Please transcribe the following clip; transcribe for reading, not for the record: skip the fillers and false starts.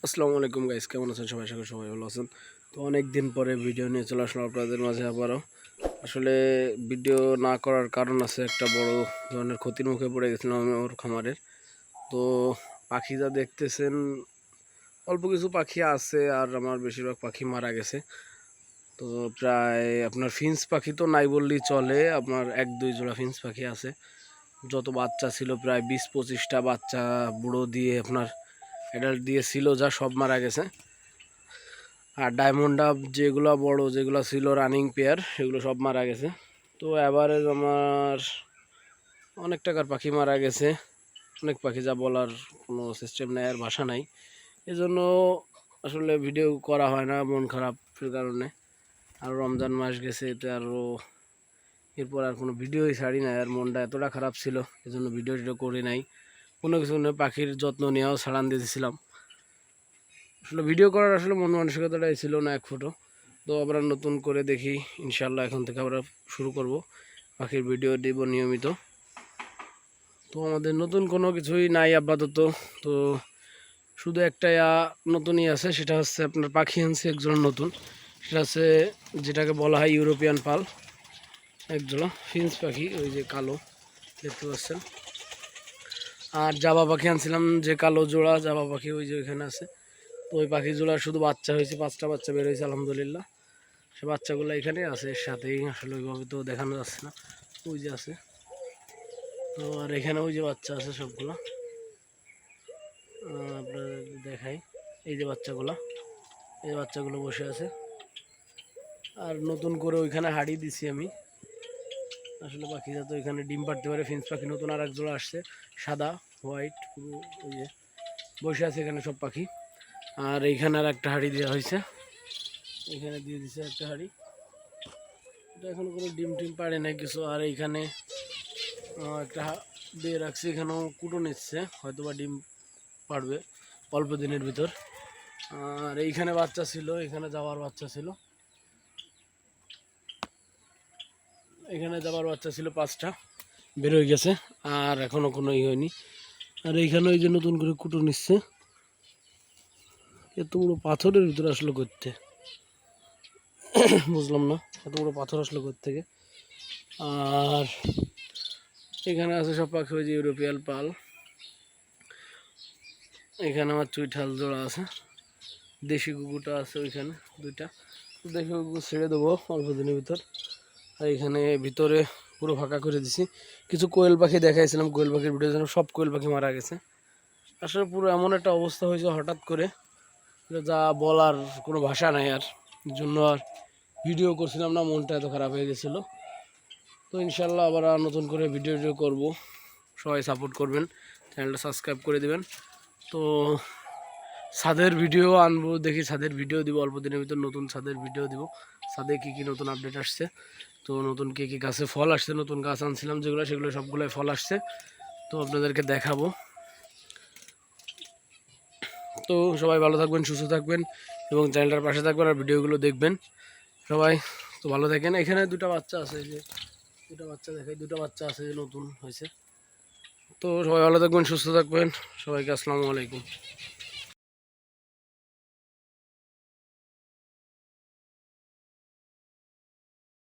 আসসালামু আলাইকুম গাইস, কেমন আছেন সবাই? আশা করি সবাই ভালো আছেন। তো অনেক দিন পরে ভিডিও নিয়ে চলে আসলাম আপনাদের মাঝে আবারও। আসলে ভিডিও না করার কারণ আছে, একটা বড় ধরনের ক্ষতির মুখে পড়ে গেছিলাম আমি ওর খামারের। তো পাখি যা দেখতেছেন, অল্প কিছু পাখি আছে আর আমার বেশিরভাগ পাখি মারা গেছে। তো প্রায় আপনার ফিন্স পাখি তো নাই বললেই চলে, আপনার 1-2 জোড়া ফিন্স পাখি আছে। যত বাচ্চা ছিল প্রায় 20-25টা বাচ্চা বুড়ো দিয়ে আপনার অ্যাডাল্ট দিয়ে ছিল, যা সব মারা গেছে। আর ডায়মন্ড ডাব যেগুলো বড় যেগুলো ছিল রানিং পেয়ার, সেগুলো সব মারা গেছে। তো অ্যাভারেজ আমার অনেক টাকার পাখি মারা গেছে, অনেক পাখি, যা বলার কোনো সিস্টেম নেই আর ভাষা নাই। এজন্য আসলে ভিডিও করা হয় না, মন খারাপের কারণে। আর রমজান মাস গেছে, এতে আরও এরপর আর কোনো ভিডিওই ছাড়ি নাই। আর মনটা এতটা খারাপ ছিল, এজন্য ভিডিও টিডিও করি নাই। কোনো কিছু নিয়ে পাখির যত্ন নেওয়াও ছাড়ান দিয়েছিলাম। আসলে ভিডিও করার আসলে মন মানসিকতাটাই ছিল না এক ফুটো। তো আমরা নতুন করে দেখি, ইনশাল্লাহ এখন থেকে আমরা শুরু করব পাখির ভিডিও দিব নিয়মিত। তো আমাদের নতুন কোনো কিছুই নাই আপাতত। তো শুধু একটা নতুনই আছে, সেটা হচ্ছে আপনার পাখি আনছে একজোড়া নতুন। সেটা হচ্ছে যেটাকে বলা হয় ইউরোপিয়ান পাল, একজোড়া ফিন্স পাখি, ওই যে কালো দেখতে পাচ্ছেন। আর জাবা পাখি আনছিলাম, যে কালো জোড়া জাবা পাখি, ওই যে ওইখানে আছে। তো ওই পাখি জোড়া শুধু বাচ্চা হয়েছে, 5টা বাচ্চা বের হয়েছে আলহামদুলিল্লাহ। সে বাচ্চাগুলো এখানে আছে, এর সাথেই আসলে ওইভাবে তো দেখানো যাচ্ছে না, ওই যে আছে। তো আর এখানে ওই যে বাচ্চা আছে সবগুলো, আপনাদের দেখাই। এই যে বাচ্চাগুলো, এই বাচ্চাগুলো বসে আছে। আর নতুন করে ওইখানে হাড়ি দিছি আমি, আসলে পাখি যাতে ওইখানে ডিম পাড়তে পারে। ফিন্স পাখি নতুন আর এক জোড়া আসছে, সাদা হোয়াইট পুরো, ওই যে বসে আছে এখানে সব পাখি। আর এইখানে আর একটা হাড়ি দেওয়া হয়েছে, এখানে দিয়ে দিছে একটা হাড়ি। এটা এখনো কোনো ডিম টিম পাড়ে নাই কিছু। আর এইখানে একটা দিয়ে রাখছি, এখানেও কুটো নিচ্ছে, হয়তো বা ডিম পাড়বে অল্প দিনের ভিতর। আর এইখানে বাচ্চা ছিল, এখানে যাওয়ার বাচ্চা ছিল, এখানে যাওয়ার বাচ্চা ছিল 5টা, বের হয়ে গেছে। আর এখনো কোনো হয়নি। আর এইখানে ওই যে নতুন করে কুটো নিচ্ছে, এত বড় পাথরের ভিতরে আসলো করতে, বুঝলাম না এত বড় পাথর আসলো থেকে। আর এখানে আছে সব পাখি, ওই যে ইউরোপিয়ান পাল। এখানে আমার চুইঠাল জোড়া আছে, দেশি কুকুরটা আছে ওইখানে 2টা। দেশি কুকুর ছেড়ে দেবো অল্প দিনের ভিতর। আর এখানে ভিতরে পুরো ফাঁকা করে দিছি। কিছু কোয়েল পাখি দেখাইছিলাম, কোয়েল পাখির ভিডিও যেন, সব কোয়েল পাখি মারা গেছে। আসলে পুরো এমন একটা অবস্থা হয়েছে হঠাৎ করে, যা বলার কোনো ভাষা নাই। আর জন্য আর ভিডিও করছিলাম না, মনটা এত খারাপ হয়ে গেছিলো। তো ইনশাল্লাহ আবার নতুন করে ভিডিও করব, সবাই সাপোর্ট করবেন, চ্যানেলটা সাবস্ক্রাইব করে দেবেন। তো ছাদের ভিডিও আনবো, দেখি ছাদের ভিডিও দিব অল্প দিনের ভিতর, নতুন ছাদের ভিডিও দিব। ছাদে কী কী নতুন আপডেট আসছে, তো নতুন কী কী গাছে ফল আসছে, নতুন গাছ আনছিলাম যেগুলো, সেগুলো সবগুলোই ফল আসছে, তো আপনাদেরকে দেখাবো। তো সবাই ভালো থাকবেন, সুস্থ থাকবেন এবং চ্যানেলটার পাশে থাকবেন আর ভিডিওগুলো দেখবেন সবাই। তো ভালো থাকেন। এখানে 2টা বাচ্চা আছে, যে 2টা বাচ্চা দেখাই, 2টা বাচ্চা আছে যে নতুন হয়েছে। তো সবাই ভালো থাকবেন, সুস্থ থাকবেন, সবাইকে আসসালামু আলাইকুম।